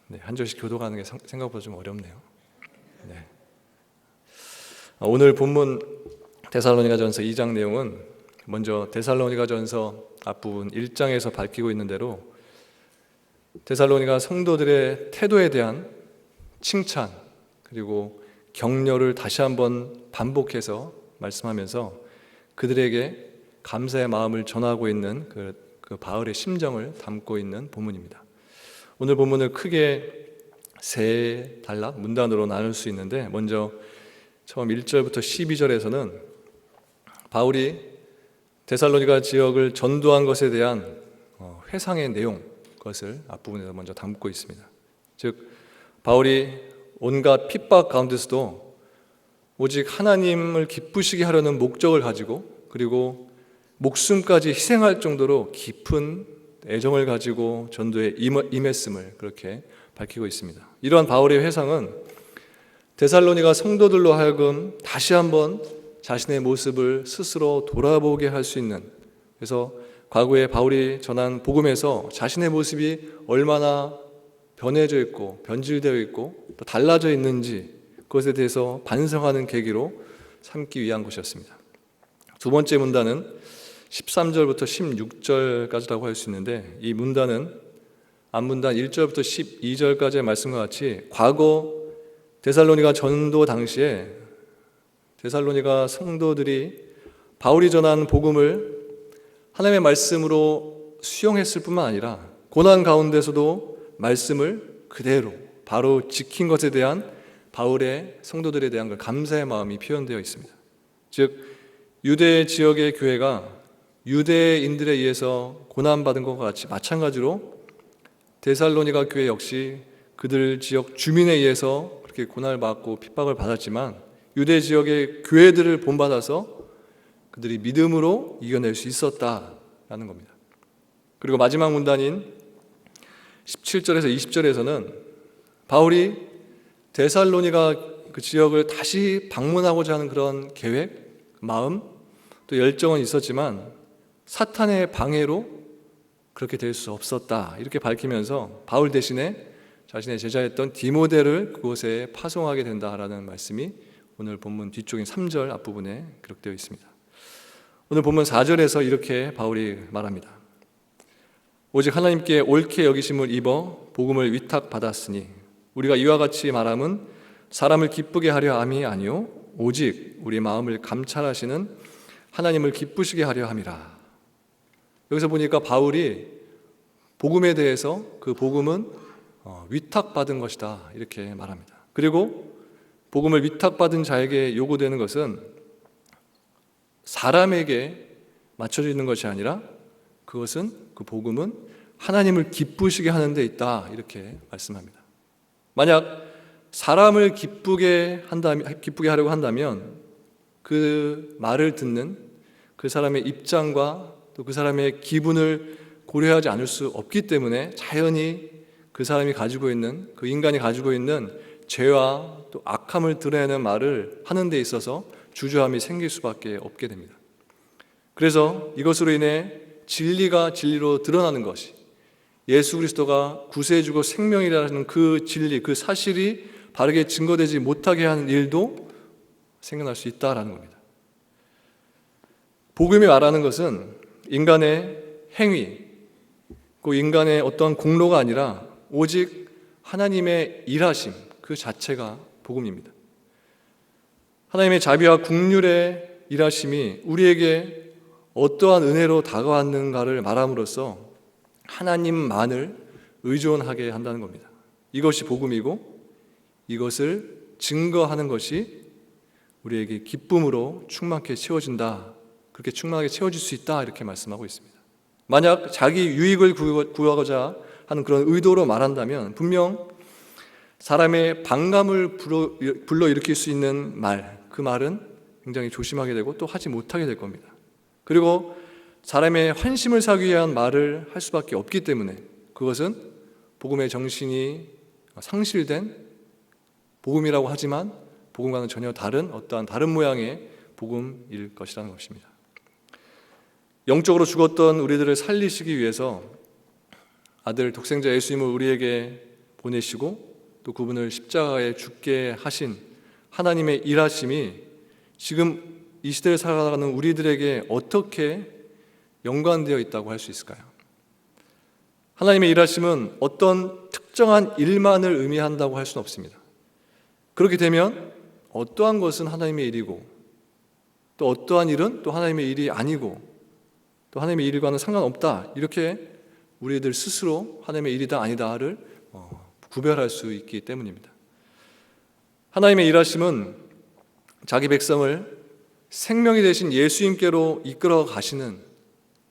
네, 한 절씩 교도하는 게 생각보다 좀 어렵네요. 네. 오늘 본문 데살로니가전서 2장 내용은 먼저 데살로니가전서 앞부분 1장에서 밝히고 있는 대로 데살로니가 성도들의 태도에 대한 칭찬 그리고 격려를 다시 한번 반복해서 말씀하면서 그들에게 감사의 마음을 전하고 있는 그 바울의 심정을 담고 있는 본문입니다. 오늘 본문을 크게 세 단락, 문단으로 나눌 수 있는데 먼저 처음 1절부터 12절에서는 바울이 데살로니가 지역을 전도한 것에 대한 회상의 내용, 그것을 앞부분에서 먼저 담고 있습니다. 즉 바울이 온갖 핍박 가운데서도 오직 하나님을 기쁘시게 하려는 목적을 가지고 그리고 목숨까지 희생할 정도로 깊은 애정을 가지고 전도에 임했음을 그렇게 밝히고 있습니다. 이러한 바울의 회상은 데살로니가 성도들로 하여금 다시 한번 자신의 모습을 스스로 돌아보게 할 수 있는, 그래서 과거에 바울이 전한 복음에서 자신의 모습이 얼마나 변해져 있고 변질되어 있고 또 달라져 있는지 그것에 대해서 반성하는 계기로 삼기 위한 것이었습니다. 두 번째 문단은 13절부터 16절까지라고 할 수 있는데 이 문단은 앞문단 1절부터 12절까지의 말씀과 같이 과거 데살로니가 전도 당시에 데살로니가 성도들이 바울이 전한 복음을 하나님의 말씀으로 수용했을 뿐만 아니라 고난 가운데서도 말씀을 그대로 바로 지킨 것에 대한 바울의 성도들에 대한 그 감사의 마음이 표현되어 있습니다. 즉 유대 지역의 교회가 유대인들에 의해서 고난받은 것과 같이 마찬가지로 데살로니가 교회 역시 그들 지역 주민에 의해서 그렇게 고난을 받고 핍박을 받았지만 유대 지역의 교회들을 본받아서 그들이 믿음으로 이겨낼 수 있었다라는 겁니다. 그리고 마지막 문단인 17절에서 20절에서는 바울이 데살로니가 그 지역을 다시 방문하고자 하는 그런 계획, 마음, 또 열정은 있었지만 사탄의 방해로 그렇게 될 수 없었다 이렇게 밝히면서 바울 대신에 자신의 제자였던 디모데를 그곳에 파송하게 된다라는 말씀이 오늘 본문 뒤쪽인 3절 앞부분에 기록되어 있습니다. 오늘 본문 4절에서 이렇게 바울이 말합니다. 오직 하나님께 옳게 여기심을 입어 복음을 위탁받았으니 우리가 이와 같이 말함은 사람을 기쁘게 하려 함이 아니요 오직 우리 마음을 감찰하시는 하나님을 기쁘시게 하려 함이라. 여기서 보니까 바울이 복음에 대해서 그 복음은 위탁받은 것이다 이렇게 말합니다. 그리고 복음을 위탁받은 자에게 요구되는 것은 사람에게 맞춰져 있는 것이 아니라 그것은 그 복음은 하나님을 기쁘시게 하는 데 있다 이렇게 말씀합니다. 만약 사람을 기쁘게 하려고 한다면 그 말을 듣는 그 사람의 입장과 또 그 사람의 기분을 고려하지 않을 수 없기 때문에 자연히 그 사람이 가지고 있는 그 인간이 가지고 있는 죄와 또 악함을 드러내는 말을 하는 데 있어서 주저함이 생길 수밖에 없게 됩니다. 그래서 이것으로 인해 진리가 진리로 드러나는 것이 예수 그리스도가 구세주고 생명이라는 그 진리, 그 사실이 바르게 증거되지 못하게 하는 일도 생겨날 수 있다라는 겁니다. 복음이 말하는 것은 인간의 행위, 그 인간의 어떠한 공로가 아니라 오직 하나님의 일하심 그 자체가 복음입니다. 하나님의 자비와 긍휼의 일하심이 우리에게 어떠한 은혜로 다가왔는가를 말함으로써 하나님만을 의존하게 한다는 겁니다. 이것이 복음이고 이것을 증거하는 것이 우리에게 기쁨으로 충만하게 채워진다. 그렇게 충만하게 채워질 수 있다 이렇게 말씀하고 있습니다. 만약 자기 유익을 구하고자 하는 그런 의도로 말한다면 분명 사람의 반감을 불러일으킬 수 있는 말, 그 말은 굉장히 조심하게 되고 또 하지 못하게 될 겁니다. 그리고 사람의 환심을 사기 위한 말을 할 수밖에 없기 때문에 그것은 복음의 정신이 상실된 복음이라고 하지만 복음과는 전혀 다른 어떠한 다른 모양의 복음일 것이라는 것입니다. 영적으로 죽었던 우리들을 살리시기 위해서 아들 독생자 예수님을 우리에게 보내시고 또 그분을 십자가에 죽게 하신 하나님의 일하심이 지금 이 시대를 살아가는 우리들에게 어떻게 연관되어 있다고 할 수 있을까요? 하나님의 일하심은 어떤 특정한 일만을 의미한다고 할 수는 없습니다. 그렇게 되면 어떠한 것은 하나님의 일이고 또 어떠한 일은 또 하나님의 일이 아니고 또 하나님의 일과는 상관없다, 이렇게 우리들 스스로 하나님의 일이다 아니다를 구별할 수 있기 때문입니다. 하나님의 일하심은 자기 백성을 생명이 되신 예수님께로 이끌어 가시는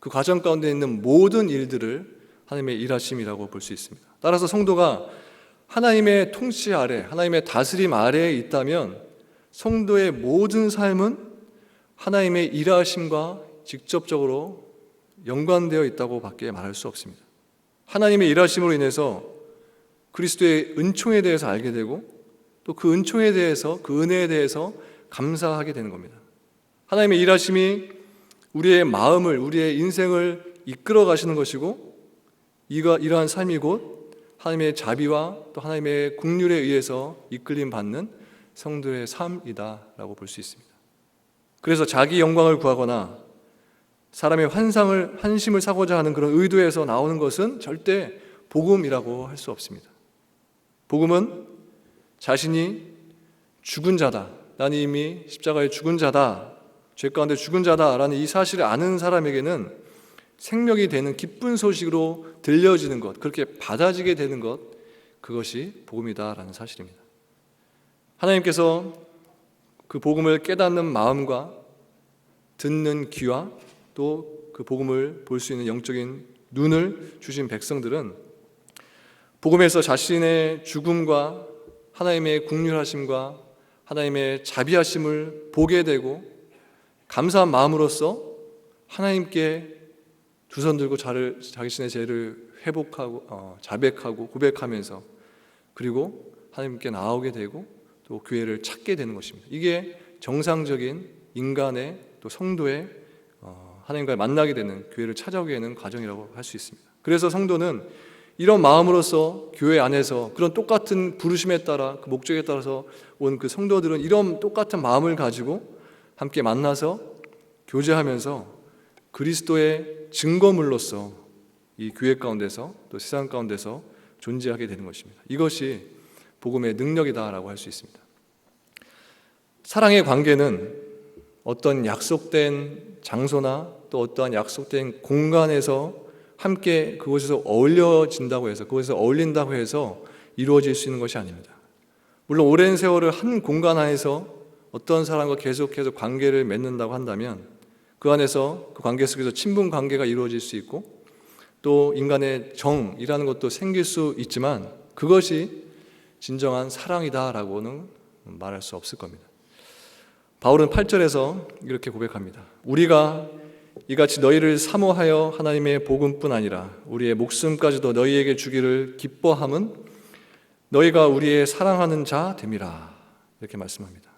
그 과정 가운데 있는 모든 일들을 하나님의 일하심이라고 볼 수 있습니다. 따라서 성도가 하나님의 통치 아래, 하나님의 다스림 아래에 있다면 성도의 모든 삶은 하나님의 일하심과 직접적으로 연관되어 있다고 밖에 말할 수 없습니다. 하나님의 일하심으로 인해서 그리스도의 은총에 대해서 알게 되고 또 그 은총에 대해서, 그 은혜에 대해서 감사하게 되는 겁니다. 하나님의 일하심이 우리의 마음을, 우리의 인생을 이끌어 가시는 것이고 이러한 삶이 곧 하나님의 자비와 또 하나님의 긍휼에 의해서 이끌림 받는 성도의 삶이다라고 볼 수 있습니다. 그래서 자기 영광을 구하거나 사람의 환심을 사고자 하는 그런 의도에서 나오는 것은 절대 복음이라고 할 수 없습니다. 복음은 자신이 죽은 자다, 나는 이미 십자가에 죽은 자다, 죄 가운데 죽은 자다라는 이 사실을 아는 사람에게는 생명이 되는 기쁜 소식으로 들려지는 것, 그렇게 받아지게 되는 것, 그것이 복음이다라는 사실입니다. 하나님께서 그 복음을 깨닫는 마음과 듣는 귀와 또 그 복음을 볼 수 있는 영적인 눈을 주신 백성들은 복음에서 자신의 죽음과 하나님의 긍휼하심과 하나님의 자비하심을 보게 되고 감사한 마음으로써 하나님께 두 손 들고 자신의 죄를 회복하고 자백하고 고백하면서 그리고 하나님께 나오게 되고 또 교회를 찾게 되는 것입니다. 이게 정상적인 인간의 또 성도의 하나님과 만나게 되는, 교회를 찾아오게 되는 과정이라고 할 수 있습니다. 그래서 성도는 이런 마음으로서 교회 안에서 그런 똑같은 부르심에 따라 그 목적에 따라서 온 그 성도들은 이런 똑같은 마음을 가지고 함께 만나서 교제하면서 그리스도의 증거물로서 이 교회 가운데서 또 세상 가운데서 존재하게 되는 것입니다. 이것이 복음의 능력이다라고 할 수 있습니다. 사랑의 관계는 어떤 약속된 장소나 또 어떠한 약속된 공간에서 함께 그곳에서 어울려진다고 해서, 그곳에서 어울린다고 해서 이루어질 수 있는 것이 아닙니다. 물론 오랜 세월을 한 공간 안에서 어떤 사람과 계속해서 관계를 맺는다고 한다면 그 안에서 그 관계 속에서 친분 관계가 이루어질 수 있고 또 인간의 정이라는 것도 생길 수 있지만 그것이 진정한 사랑이다라고는 말할 수 없을 겁니다. 바울은 8절에서 이렇게 고백합니다. 우리가 이같이 너희를 사모하여 하나님의 복음뿐 아니라 우리의 목숨까지도 너희에게 주기를 기뻐함은 너희가 우리의 사랑하는 자 됨이라, 이렇게 말씀합니다.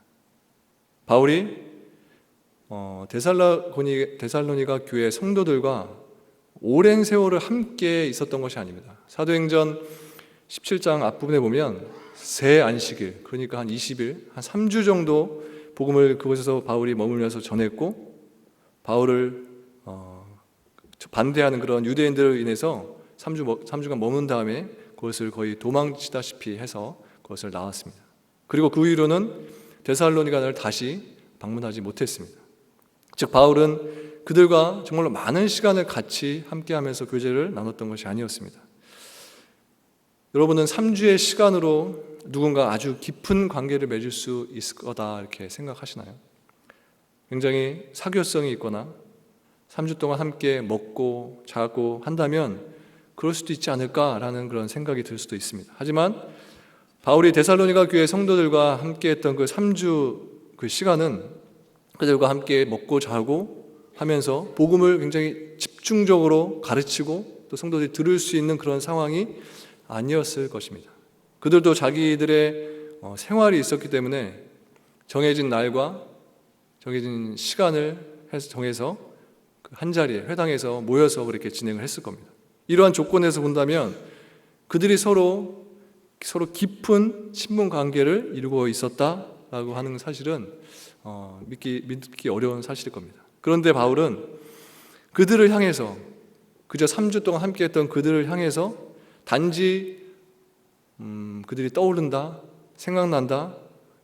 바울이 데살로니가 교회 성도들과 오랜 세월을 함께 있었던 것이 아닙니다. 사도행전 17장 앞부분에 보면 새 안식일, 그러니까 한 20일, 한 3주 정도 복음을 그곳에서 바울이 머물면서 전했고 바울을 반대하는 그런 유대인들을 인해서 3주간 머문 다음에 그것을 거의 도망치다시피 해서 그것을 나왔습니다. 그리고 그 이후로는 데살로니가를 다시 방문하지 못했습니다. 즉 바울은 그들과 정말로 많은 시간을 같이 함께하면서 교제를 나눴던 것이 아니었습니다. 여러분은 3주의 시간으로 누군가 아주 깊은 관계를 맺을 수 있을 거다 이렇게 생각하시나요? 굉장히 사교성이 있거나 3주 동안 함께 먹고 자고 한다면 그럴 수도 있지 않을까라는 그런 생각이 들 수도 있습니다. 하지만 바울이 데살로니가 교회 성도들과 함께 했던 그 3주 그 시간은 그들과 함께 먹고 자고 하면서 복음을 굉장히 집중적으로 가르치고 또 성도들이 들을 수 있는 그런 상황이 아니었을 것입니다. 그들도 자기들의 생활이 있었기 때문에 정해진 날과 정해진 시간을 정해서 한 자리에 회당에서 모여서 그렇게 진행을 했을 겁니다. 이러한 조건에서 본다면 그들이 서로 서로 깊은 친분 관계를 이루고 있었다라고 하는 사실은 믿기 어려운 사실일 겁니다. 그런데 바울은 그들을 향해서, 그저 3주 동안 함께했던 그들을 향해서 단지 그들이 떠오른다, 생각난다,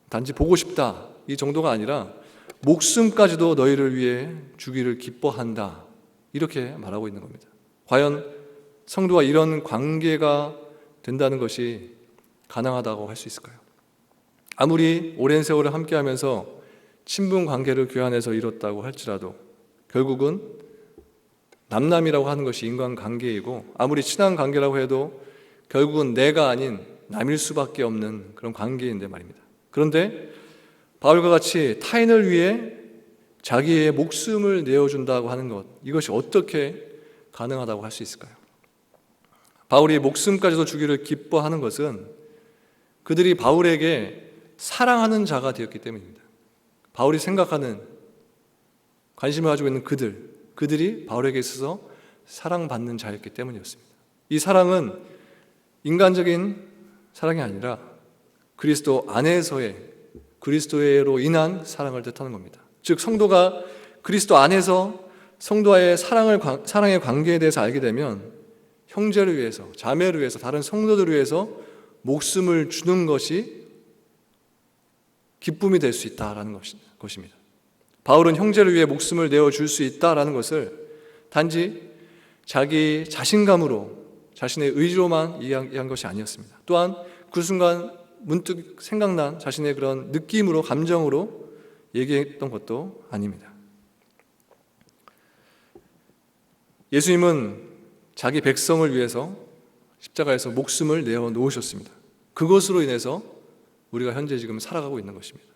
단지 보고 싶다 이 정도가 아니라 목숨까지도 너희를 위해 주기를 기뻐한다, 이렇게 말하고 있는 겁니다. 과연 성도와 이런 관계가 된다는 것이 가능하다고 할 수 있을까요? 아무리 오랜 세월을 함께하면서 친분 관계를 그 안에서 이뤘다고 할지라도 결국은 남남이라고 하는 것이 인간관계이고, 아무리 친한 관계라고 해도 결국은 내가 아닌 남일 수밖에 없는 그런 관계인데 말입니다. 그런데 바울과 같이 타인을 위해 자기의 목숨을 내어준다고 하는 것, 이것이 어떻게 가능하다고 할 수 있을까요? 바울이 목숨까지도 주기를 기뻐하는 것은 그들이 바울에게 사랑하는 자가 되었기 때문입니다. 바울이 생각하는, 관심을 가지고 있는 그들이 바울에게 있어서 사랑받는 자였기 때문이었습니다. 이 사랑은 인간적인 사랑이 아니라 그리스도 안에서의, 그리스도로 인한 사랑을 뜻하는 겁니다. 즉 성도가 그리스도 안에서 성도와의 사랑의 관계에 대해서 알게 되면 형제를 위해서, 자매를 위해서, 다른 성도들을 위해서 목숨을 주는 것이 기쁨이 될 수 있다라는 것입니다. 바울은 형제를 위해 목숨을 내어줄 수 있다라는 것을 단지 자기 자신감으로, 자신의 의지로만 이해한 것이 아니었습니다. 또한 그 순간 문득 생각난 자신의 그런 느낌으로, 감정으로 얘기했던 것도 아닙니다. 예수님은 자기 백성을 위해서 십자가에서 목숨을 내어 놓으셨습니다. 그것으로 인해서 우리가 현재 지금 살아가고 있는 것입니다.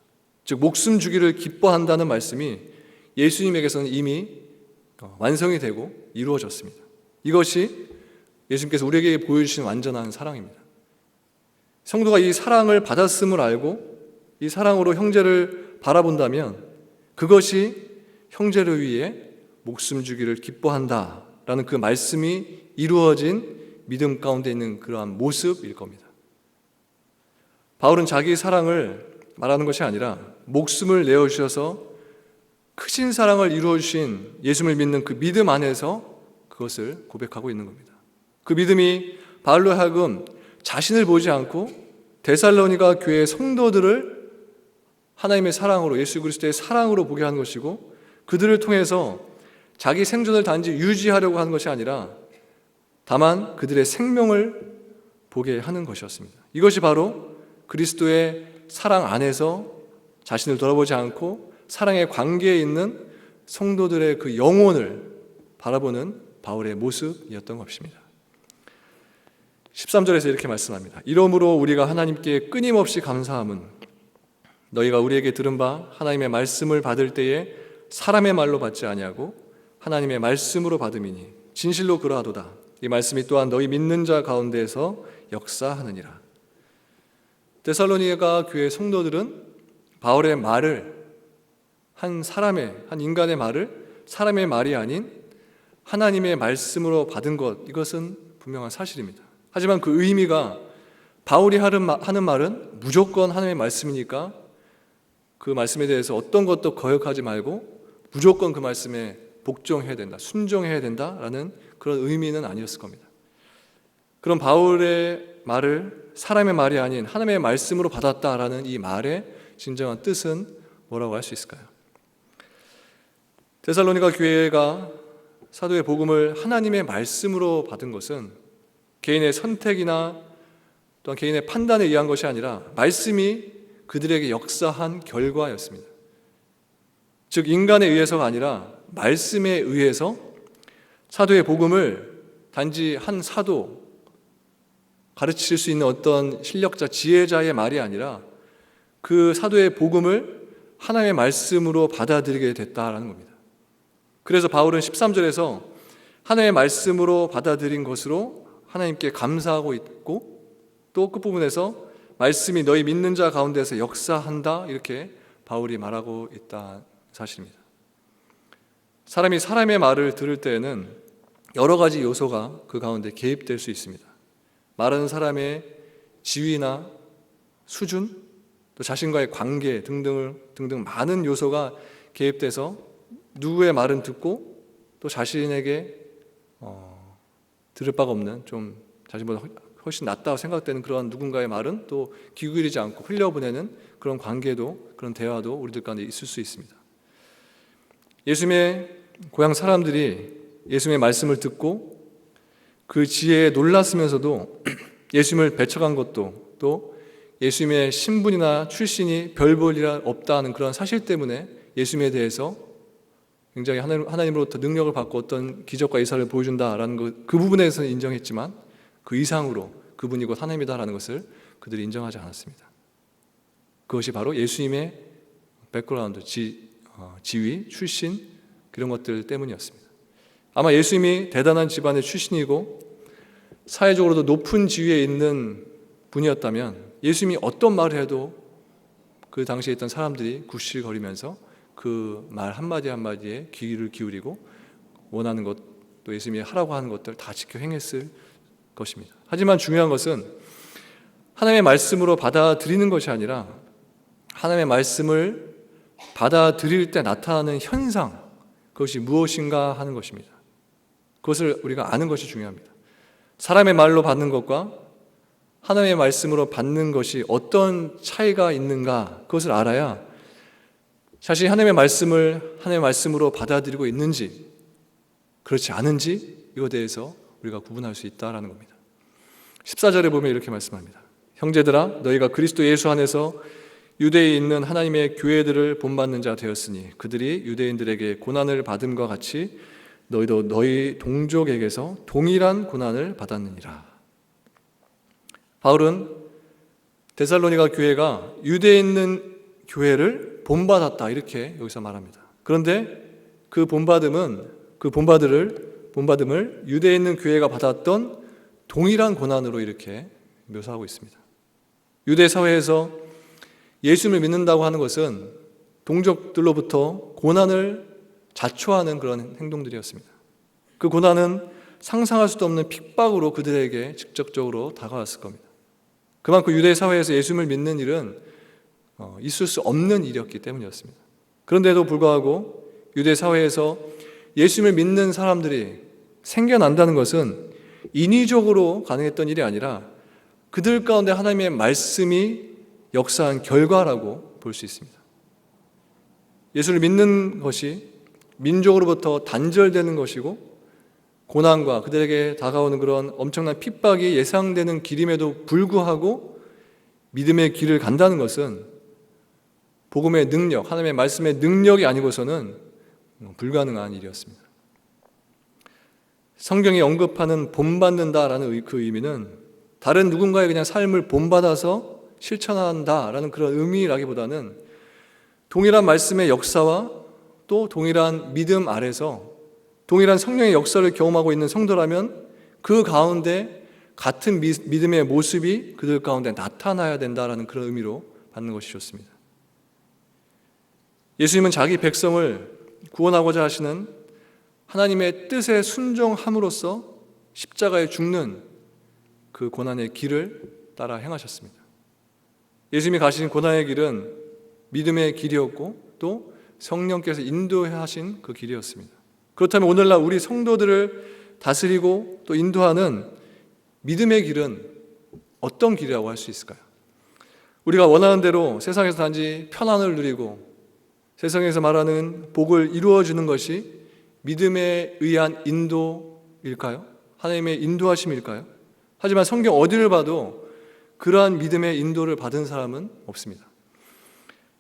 즉 목숨 주기를 기뻐한다는 말씀이 예수님에게서는 이미 완성이 되고 이루어졌습니다. 이것이 예수님께서 우리에게 보여주신 완전한 사랑입니다. 성도가 이 사랑을 받았음을 알고 이 사랑으로 형제를 바라본다면 그것이 형제를 위해 목숨 주기를 기뻐한다라는 그 말씀이 이루어진 믿음 가운데 있는 그러한 모습일 겁니다. 바울은 자기 사랑을 말하는 것이 아니라 목숨을 내어주셔서 크신 사랑을 이루어주신 예수님을 믿는 그 믿음 안에서 그것을 고백하고 있는 겁니다. 그 믿음이 바울로 하여금 자신을 보지 않고 데살로니가 교회의 성도들을 하나님의 사랑으로, 예수 그리스도의 사랑으로 보게 하는 것이고, 그들을 통해서 자기 생존을 단지 유지하려고 하는 것이 아니라 다만 그들의 생명을 보게 하는 것이었습니다. 이것이 바로 그리스도의 사랑 안에서 자신을 돌아보지 않고 사랑의 관계에 있는 성도들의 그 영혼을 바라보는 바울의 모습이었던 것입니다. 13절에서 이렇게 말씀합니다. 이러므로 우리가 하나님께 끊임없이 감사함은 너희가 우리에게 들은 바 하나님의 말씀을 받을 때에 사람의 말로 받지 아니하고 하나님의 말씀으로 받음이니 진실로 그러하도다. 이 말씀이 또한 너희 믿는 자 가운데에서 역사하느니라. 데살로니가 교회 성도들은 바울의 말을, 한 인간의 말을 사람의 말이 아닌 하나님의 말씀으로 받은 것, 이것은 분명한 사실입니다. 하지만 그 의미가 바울이 하는 말은 무조건 하나님의 말씀이니까 그 말씀에 대해서 어떤 것도 거역하지 말고 무조건 그 말씀에 복종해야 된다, 순종해야 된다라는 그런 의미는 아니었을 겁니다. 그럼 바울의 말을 사람의 말이 아닌 하나님의 말씀으로 받았다라는 이 말의 진정한 뜻은 뭐라고 할 수 있을까요? 데살로니가 교회가 사도의 복음을 하나님의 말씀으로 받은 것은 개인의 선택이나 또한 개인의 판단에 의한 것이 아니라 말씀이 그들에게 역사한 결과였습니다. 즉 인간에 의해서가 아니라 말씀에 의해서 사도의 복음을 단지 한 사도, 가르칠 수 있는 어떤 실력자, 지혜자의 말이 아니라 그 사도의 복음을 하나님의 말씀으로 받아들이게 됐다라는 겁니다. 그래서 바울은 13절에서 하나님의 말씀으로 받아들인 것으로 하나님께 감사하고 있고, 또 끝부분에서 말씀이 너희 믿는 자 가운데서 역사한다, 이렇게 바울이 말하고 있다는 사실입니다. 사람이 사람의 말을 들을 때에는 여러 가지 요소가 그 가운데 개입될 수 있습니다. 말하는 사람의 지위나 수준, 또 자신과의 관계 등등 많은 요소가 개입돼서 누구의 말은 듣고 또 자신에게 들을 바가 없는, 좀 자신보다 훨씬 낫다고 생각되는 그런 누군가의 말은 또 귀 기울이지 않고 흘려보내는 그런 관계도, 그런 대화도 우리들 가운데 있을 수 있습니다. 예수님의 고향 사람들이 예수님의 말씀을 듣고 그 지혜에 놀랐으면서도 예수님을 배척한 것도, 또 예수님의 신분이나 출신이 별 볼 일 없다는 그런 사실 때문에 예수님에 대해서 굉장히 하나님으로부터 능력을 받고 어떤 기적과 이사를 보여준다라는 그 부분에서는 인정했지만 그 이상으로 그분이 곧 하나님이다라는 것을 그들이 인정하지 않았습니다. 그것이 바로 예수님의 백그라운드, 지위, 출신, 그런 것들 때문이었습니다. 아마 예수님이 대단한 집안의 출신이고 사회적으로도 높은 지위에 있는 분이었다면 예수님이 어떤 말을 해도 그 당시에 있던 사람들이 굽실거리면서 그 말 한마디 한마디에 귀를 기울이고 원하는 것, 또 예수님이 하라고 하는 것들 다 지켜 행했을 것입니다. 하지만 중요한 것은 하나님의 말씀으로 받아들이는 것이 아니라 하나님의 말씀을 받아들일 때 나타나는 현상, 그것이 무엇인가 하는 것입니다. 그것을 우리가 아는 것이 중요합니다. 사람의 말로 받는 것과 하나님의 말씀으로 받는 것이 어떤 차이가 있는가, 그것을 알아야 자신이 하나님의 말씀으로 받아들이고 있는지 그렇지 않은지 이거에 대해서 우리가 구분할 수 있다는 겁니다. 14절에 보면 이렇게 말씀합니다. 형제들아, 너희가 그리스도 예수 안에서 유대에 있는 하나님의 교회들을 본받는 자 되었으니 그들이 유대인들에게 고난을 받음과 같이 너희도 너희 동족에게서 동일한 고난을 받았느니라. 바울은 데살로니가 교회가 유대에 있는 교회를 본받았다, 이렇게 여기서 말합니다. 그런데 그 본받음을 유대에 있는 교회가 받았던 동일한 고난으로 이렇게 묘사하고 있습니다. 유대 사회에서 예수님을 믿는다고 하는 것은 동족들로부터 고난을 자초하는 그런 행동들이었습니다. 그 고난은 상상할 수도 없는 핍박으로 그들에게 직접적으로 다가왔을 겁니다. 그만큼 유대 사회에서 예수님을 믿는 일은 있을 수 없는 일이었기 때문이었습니다. 그런데도 불구하고 유대 사회에서 예수님을 믿는 사람들이 생겨난다는 것은 인위적으로 가능했던 일이 아니라 그들 가운데 하나님의 말씀이 역사한 결과라고 볼 수 있습니다. 예수를 믿는 것이 민족으로부터 단절되는 것이고 고난과 그들에게 다가오는 그런 엄청난 핍박이 예상되는 길임에도 불구하고 믿음의 길을 간다는 것은 복음의 능력, 하나님의 말씀의 능력이 아니고서는 불가능한 일이었습니다. 성경이 언급하는 본받는다라는 그 의미는 다른 누군가의 그냥 삶을 본받아서 실천한다라는 그런 의미라기보다는 동일한 말씀의 역사와 또 동일한 믿음 아래서 동일한 성령의 역사를 경험하고 있는 성도라면 그 가운데 같은 믿음의 모습이 그들 가운데 나타나야 된다라는 그런 의미로 받는 것이 좋습니다. 예수님은 자기 백성을 구원하고자 하시는 하나님의 뜻에 순종함으로써 십자가에 죽는 그 고난의 길을 따라 행하셨습니다. 예수님이 가신 고난의 길은 믿음의 길이었고 또 성령께서 인도하신 그 길이었습니다. 그렇다면 오늘날 우리 성도들을 다스리고 또 인도하는 믿음의 길은 어떤 길이라고 할 수 있을까요? 우리가 원하는 대로 세상에서 단지 편안을 누리고 세상에서 말하는 복을 이루어주는 것이 믿음에 의한 인도일까요? 하나님의 인도하심일까요? 하지만 성경 어디를 봐도 그러한 믿음의 인도를 받은 사람은 없습니다.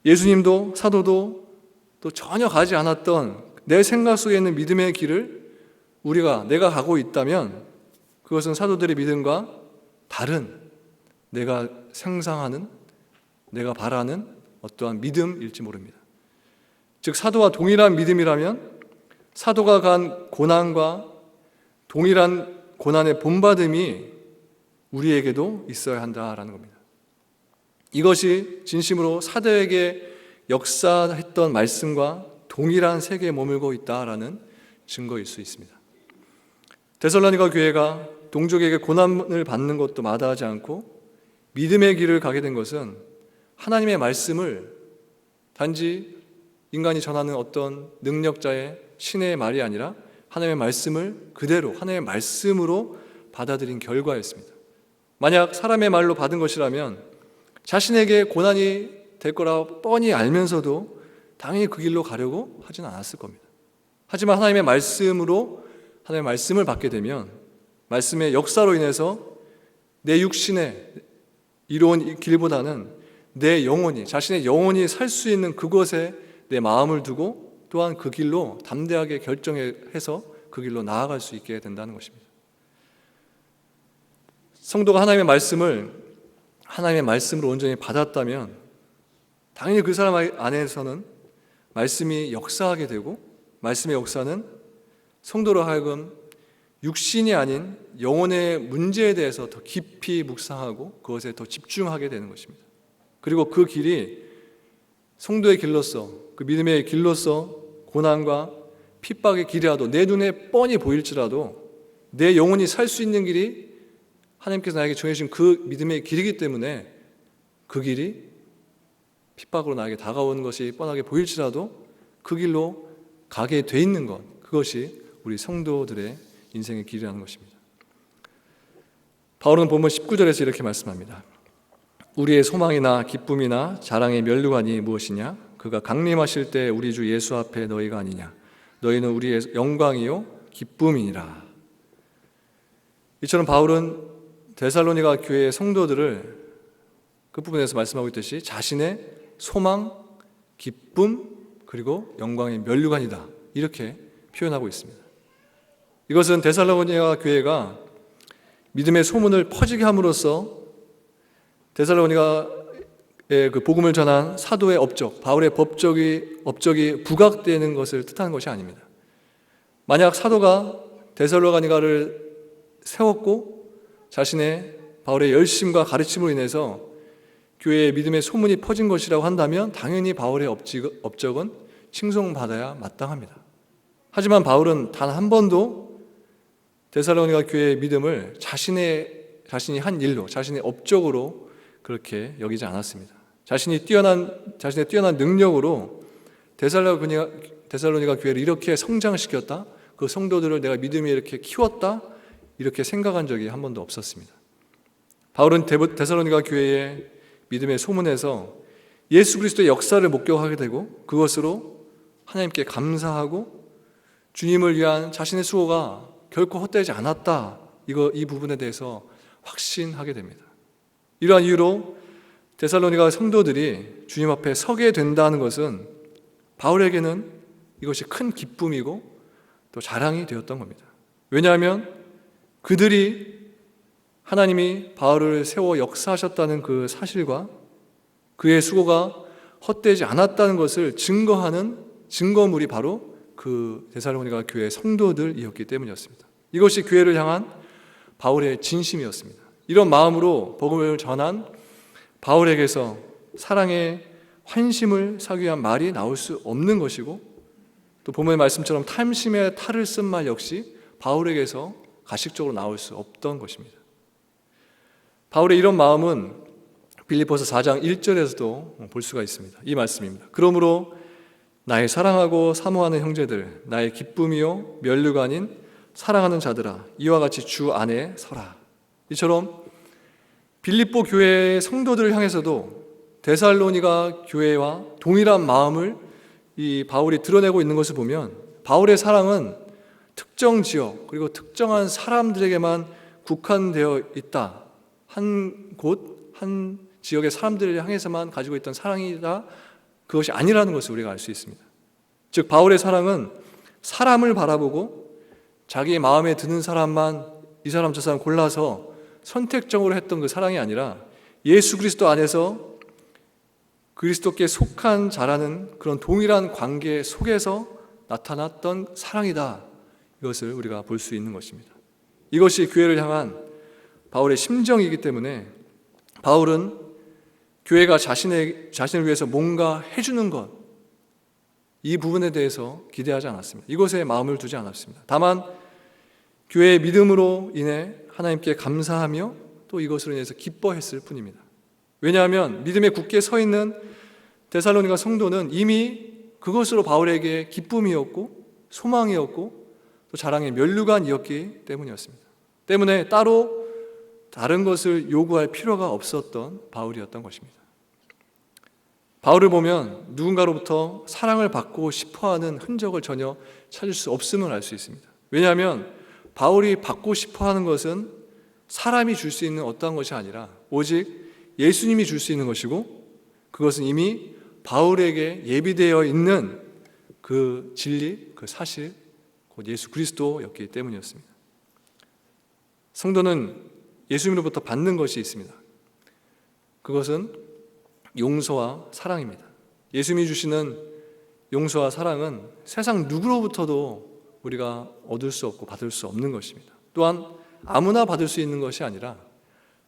예수님도 사도도 또 전혀 가지 않았던 내 생각 속에 있는 믿음의 길을 내가 가고 있다면 그것은 사도들의 믿음과 다른 내가 상상하는, 내가 바라는 어떠한 믿음일지 모릅니다. 즉 사도와 동일한 믿음이라면 사도가 간 고난과 동일한 고난의 본받음이 우리에게도 있어야 한다라는 겁니다. 이것이 진심으로 사도에게 역사했던 말씀과 동일한 세계에 머물고 있다라는 증거일 수 있습니다. 데살로니가 교회가 동족에게 고난을 받는 것도 마다하지 않고 믿음의 길을 가게 된 것은 하나님의 말씀을 단지 인간이 전하는 어떤 능력자의 신의 말이 아니라 하나님의 말씀을 그대로 하나님의 말씀으로 받아들인 결과였습니다. 만약 사람의 말로 받은 것이라면 자신에게 고난이 될 거라 뻔히 알면서도 당연히 그 길로 가려고 하지는 않았을 겁니다. 하지만 하나님의 말씀으로 하나님의 말씀을 받게 되면 말씀의 역사로 인해서 내 육신에 이로운 이 길보다는 내 영혼이, 자신의 영혼이 살 수 있는 그곳에 내 마음을 두고 또한 그 길로 담대하게 결정해서 그 길로 나아갈 수 있게 된다는 것입니다. 성도가 하나님의 말씀으로 온전히 받았다면 당연히 그 사람 안에서는 말씀이 역사하게 되고 말씀의 역사는 성도로 하여금 육신이 아닌 영혼의 문제에 대해서 더 깊이 묵상하고 그것에 더 집중하게 되는 것입니다. 그리고 그 길이 성도의 길로서, 그 믿음의 길로서 고난과 핍박의 길이라도 내 눈에 뻔히 보일지라도 내 영혼이 살 수 있는 길이 하나님께서 나에게 정해주신 그 믿음의 길이기 때문에 그 길이 핍박으로 나에게 다가오는 것이 뻔하게 보일지라도 그 길로 가게 돼 있는 것, 그것이 우리 성도들의 인생의 길이라는 것입니다. 바울은 본문 19절에서 이렇게 말씀합니다. 우리의 소망이나 기쁨이나 자랑의 면류관이 무엇이냐? 그가 강림하실 때 우리 주 예수 앞에 너희가 아니냐? 너희는 우리의 영광이요 기쁨이니라. 이처럼 바울은 데살로니가 교회의 성도들을 그 부분에서 말씀하고 있듯이 자신의 소망, 기쁨, 그리고 영광의 면류관이다, 이렇게 표현하고 있습니다. 이것은 데살로니가 교회가 믿음의 소문을 퍼지게 함으로써 데살로니가의 그 복음을 전한 사도의 업적, 바울의 업적이 부각되는 것을 뜻하는 것이 아닙니다. 만약 사도가 데살로니가를 세웠고 자신의 바울의 열심과 가르침으로 인해서 교회의 믿음의 소문이 퍼진 것이라고 한다면 당연히 바울의 업적은 칭송받아야 마땅합니다. 하지만 바울은 단 한 번도 데살로니가 교회의 믿음을 자신이 한 일로, 자신의 업적으로 그렇게 여기지 않았습니다. 자신의 뛰어난 능력으로 데살로니가 교회를 이렇게 성장시켰다, 그 성도들을 내가 믿음에 이렇게 키웠다, 이렇게 생각한 적이 한 번도 없었습니다. 바울은 데살로니가 교회의 믿음의 소문에서 예수 그리스도의 역사를 목격하게 되고 그것으로 하나님께 감사하고 주님을 위한 자신의 수고가 결코 헛되지 않았다, 이 부분에 대해서 확신하게 됩니다. 이러한 이유로 데살로니가 성도들이 주님 앞에 서게 된다는 것은 바울에게는 이것이 큰 기쁨이고 또 자랑이 되었던 겁니다. 왜냐하면 그들이 하나님이 바울을 세워 역사하셨다는 그 사실과 그의 수고가 헛되지 않았다는 것을 증거하는 증거물이 바로 그 데살로니가 교회 성도들이었기 때문이었습니다. 이것이 교회를 향한 바울의 진심이었습니다. 이런 마음으로 복음을 전한 바울에게서 사랑의 환심을 사기 위한 말이 나올 수 없는 것이고, 또 본문의 말씀처럼 탐심의 탈을 쓴 말 역시 바울에게서 가식적으로 나올 수 없던 것입니다. 바울의 이런 마음은 빌립보서 4장 1절에서도 볼 수가 있습니다. 이 말씀입니다. 그러므로 나의 사랑하고 사모하는 형제들, 나의 기쁨이요 면류관인 사랑하는 자들아, 이와 같이 주 안에 서라. 이처럼 빌립보 교회의 성도들을 향해서도 데살로니가 교회와 동일한 마음을 이 바울이 드러내고 있는 것을 보면 바울의 사랑은 특정 지역 그리고 특정한 사람들에게만 국한되어 있다, 한 곳, 한 지역의 사람들을 향해서만 가지고 있던 사랑이다, 그것이 아니라는 것을 우리가 알 수 있습니다. 즉 바울의 사랑은 사람을 바라보고 자기 마음에 드는 사람만 이 사람 저 사람 골라서 선택적으로 했던 그 사랑이 아니라 예수 그리스도 안에서 그리스도께 속한 자라는 그런 동일한 관계 속에서 나타났던 사랑이다, 이것을 우리가 볼 수 있는 것입니다. 이것이 교회를 향한 바울의 심정이기 때문에 바울은 교회가 자신을 위해서 뭔가 해주는 것, 이 부분에 대해서 기대하지 않았습니다. 이것에 마음을 두지 않았습니다. 다만 교회의 믿음으로 인해 하나님께 감사하며 또 이것으로 인해서 기뻐했을 뿐입니다. 왜냐하면 믿음에 굳게 서 있는 데살로니가 성도는 이미 그것으로 바울에게 기쁨이었고 소망이었고 또 자랑의 면류관이었기 때문이었습니다. 때문에 따로 다른 것을 요구할 필요가 없었던 바울이었던 것입니다. 바울을 보면 누군가로부터 사랑을 받고 싶어하는 흔적을 전혀 찾을 수 없음을 알 수 있습니다. 왜냐하면 바울이 받고 싶어하는 것은 사람이 줄 수 있는 어떠한 것이 아니라 오직 예수님이 줄 수 있는 것이고, 그것은 이미 바울에게 예비되어 있는 그 진리, 그 사실, 곧 예수 그리스도였기 때문이었습니다. 성도는 예수님으로부터 받는 것이 있습니다. 그것은 용서와 사랑입니다. 예수님이 주시는 용서와 사랑은 세상 누구로부터도 우리가 얻을 수 없고 받을 수 없는 것입니다. 또한 아무나 받을 수 있는 것이 아니라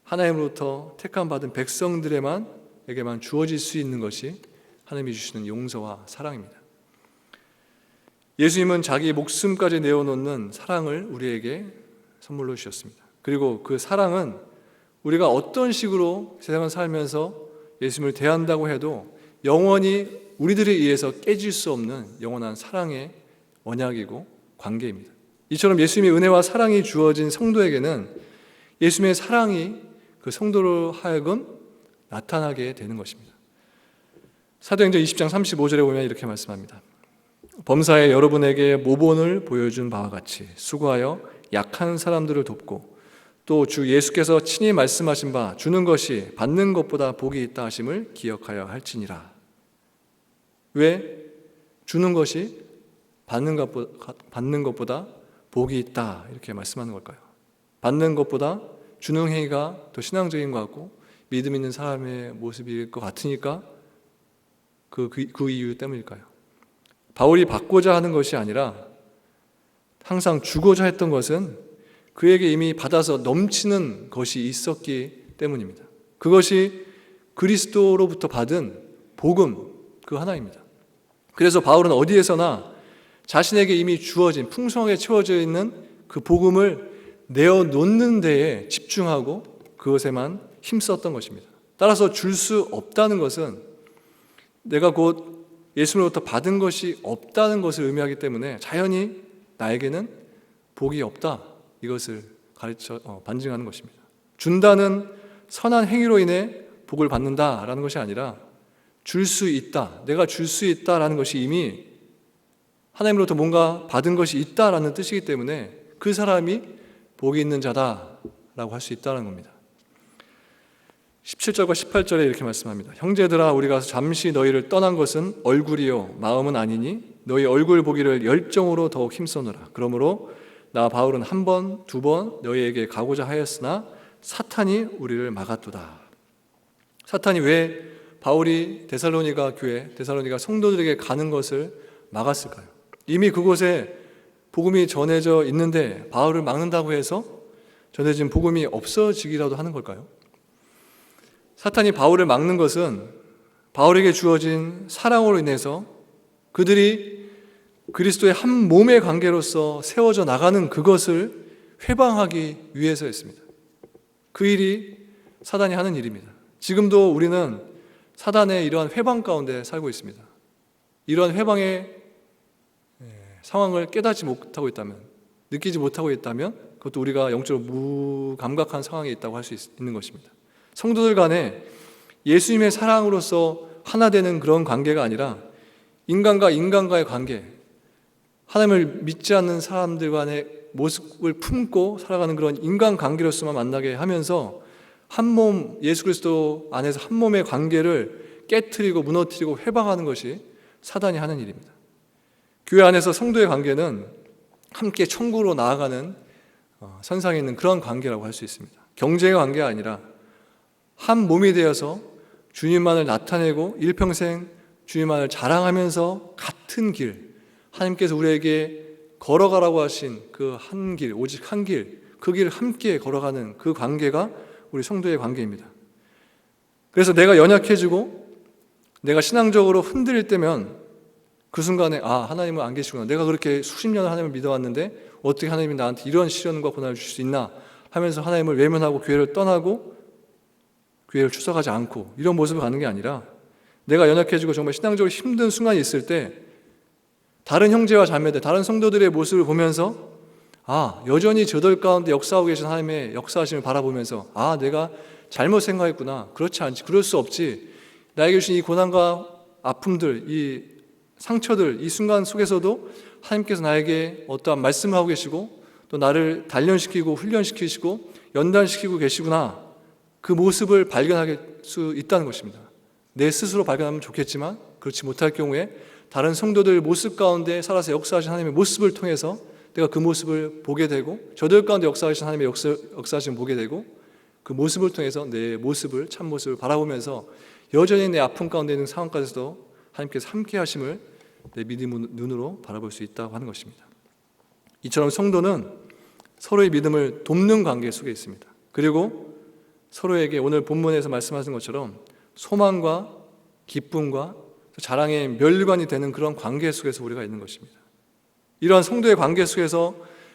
하나님으로부터 택함 받은 백성들에게만 주어질 수 있는 것이 하나님이 주시는 용서와 사랑입니다. 예수님은 자기 목숨까지 내어놓는 사랑을 우리에게 선물로 주셨습니다. 그리고 그 사랑은 우리가 어떤 식으로 세상을 살면서 예수님을 대한다고 해도 영원히 우리들에 의해서 깨질 수 없는 영원한 사랑의 언약이고 관계입니다. 이처럼 예수님의 은혜와 사랑이 주어진 성도에게는 예수님의 사랑이 그 성도로 하여금 나타나게 되는 것입니다. 사도행전 20장 35절에 보면 이렇게 말씀합니다. 범사에 여러분에게 모본을 보여준 바와 같이 수고하여 약한 사람들을 돕고 또 주 예수께서 친히 말씀하신 바 주는 것이 받는 것보다 복이 있다 하심을 기억하여 할지니라. 왜 주는 것이 받는 것보다 복이 있다 이렇게 말씀하는 걸까요? 받는 것보다 주는 행위가 더 신앙적인 것 같고 믿음 있는 사람의 모습일 것 같으니까 그 이유 때문일까요? 바울이 받고자 하는 것이 아니라 항상 주고자 했던 것은 그에게 이미 받아서 넘치는 것이 있었기 때문입니다. 그것이 그리스도로부터 받은 복음 그 하나입니다. 그래서 바울은 어디에서나 자신에게 이미 주어진 풍성하게 채워져 있는 그 복음을 내어놓는 데에 집중하고 그것에만 힘썼던 것입니다. 따라서 줄 수 없다는 것은 내가 곧 예수님으로부터 받은 것이 없다는 것을 의미하기 때문에 자연히 나에게는 복이 없다 이것을 반증하는 것입니다. 준다는 선한 행위로 인해 복을 받는다라는 것이 아니라 줄 수 있다, 내가 줄 수 있다라는 것이 이미 하나님으로부터 뭔가 받은 것이 있다라는 뜻이기 때문에 그 사람이 복이 있는 자다라고 할 수 있다는 겁니다. 17절과 18절에 이렇게 말씀합니다. 형제들아 우리가 잠시 너희를 떠난 것은 얼굴이요 마음은 아니니 너희 얼굴 보기를 열정으로 더욱 힘써노라. 그러므로 나 바울은 한 번, 두 번 너희에게 가고자 하였으나 사탄이 우리를 막았도다. 사탄이 왜 바울이 데살로니가 교회, 데살로니가 성도들에게 가는 것을 막았을까요? 이미 그곳에 복음이 전해져 있는데 바울을 막는다고 해서 전해진 복음이 없어지기라도 하는 걸까요? 사탄이 바울을 막는 것은 바울에게 주어진 사랑으로 인해서 그들이 그리스도의 한 몸의 관계로서 세워져 나가는 그것을 회방하기 위해서였습니다. 그 일이 사단이 하는 일입니다. 지금도 우리는 사단의 이러한 회방 가운데 살고 있습니다. 이러한 회방의 상황을 깨닫지 못하고 있다면, 느끼지 못하고 있다면 그것도 우리가 영적으로 무감각한 상황에 있다고 할 수 있는 것입니다. 성도들 간에 예수님의 사랑으로서 하나 되는 그런 관계가 아니라 인간과 인간과의 관계, 하나님을 믿지 않는 사람들 간의 모습을 품고 살아가는 그런 인간관계로서만 만나게 하면서 한 몸, 예수 그리스도 안에서 한 몸의 관계를 깨트리고 무너뜨리고 회방하는 것이 사단이 하는 일입니다. 교회 안에서 성도의 관계는 함께 천국으로 나아가는 선상에 있는 그런 관계라고 할 수 있습니다. 경쟁의 관계가 아니라 한 몸이 되어서 주님만을 나타내고 일평생 주님만을 자랑하면서 같은 길, 하나님께서 우리에게 걸어가라고 하신 그 한 길, 오직 한 길, 그 길을 함께 걸어가는 그 관계가 우리 성도의 관계입니다. 그래서 내가 연약해지고 내가 신앙적으로 흔들릴 때면 그 순간에 하나님은 안 계시구나, 내가 그렇게 수십 년을 하나님을 믿어왔는데 어떻게 하나님이 나한테 이런 시련과 고난을 주실 수 있나 하면서 하나님을 외면하고 교회를 떠나고 교회를 출석하지 않고 이런 모습을 가는 게 아니라 내가 연약해지고 정말 신앙적으로 힘든 순간이 있을 때 다른 형제와 자매들, 다른 성도들의 모습을 보면서 여전히 저들 가운데 역사하고 계신 하나님의 역사하심을 바라보면서 내가 잘못 생각했구나. 그렇지 않지. 그럴 수 없지. 나에게 주신 이 고난과 아픔들, 이 상처들, 이 순간 속에서도 하나님께서 나에게 어떠한 말씀을 하고 계시고 또 나를 단련시키고 훈련시키시고 연단시키고 계시구나. 그 모습을 발견할 수 있다는 것입니다. 내 스스로 발견하면 좋겠지만 그렇지 못할 경우에 다른 성도들 모습 가운데 살아서 역사하신 하나님의 모습을 통해서 내가 그 모습을 보게 되고 저들 가운데 역사하신 하나님의 역사하심을 보게 되고 그 모습을 통해서 내 모습을 참모습을 바라보면서 여전히 내 아픔 가운데 있는 상황까지도 하나님께서 함께 하심을 내 믿음의 눈으로 바라볼 수 있다고 하는 것입니다. 이처럼 성도는 서로의 믿음을 돕는 관계 속에 있습니다. 그리고 서로에게 오늘 본문에서 말씀하신 것처럼 소망과 기쁨과 자랑의 멸관이 되는 그런 관계 속에서 우리가 있는 것입니다. 이러한 성도의 관계 속에서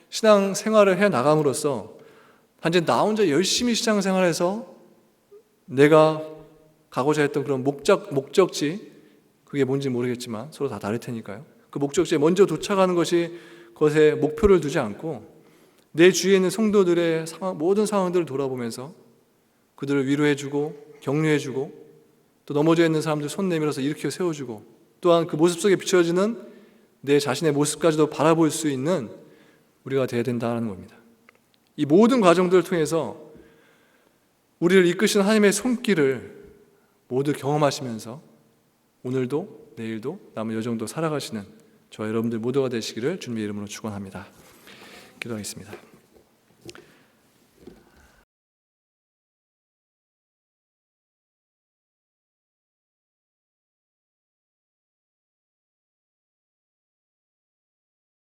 신앙 생활을 해 나감으로써 단지 나 혼자 열심히 신앙 생활해서 내가 가고자 했던 그런 목적지 그게 뭔지 모르겠지만 서로 다 다를 테니까요. 그 목적지에 먼저 도착하는 것이 그것에 목표를 두지 않고 내 주위에 있는 성도들의 모든 상황들을 돌아보면서 그들을 위로해주고 격려해주고 또 넘어져 있는 사람들 손 내밀어서 일으켜 세워주고 또한 그 모습 속에 비춰지는 내 자신의 모습까지도 바라볼 수 있는 우리가 되어야 된다는 겁니다. 이 모든 과정들을 통해서 우리를 이끄시는 하나님의 손길을 모두 경험하시면서 오늘도 내일도 남은 여정도 살아가시는 저와 여러분들 모두가 되시기를 주님의 이름으로 축원합니다. 기도하겠습니다.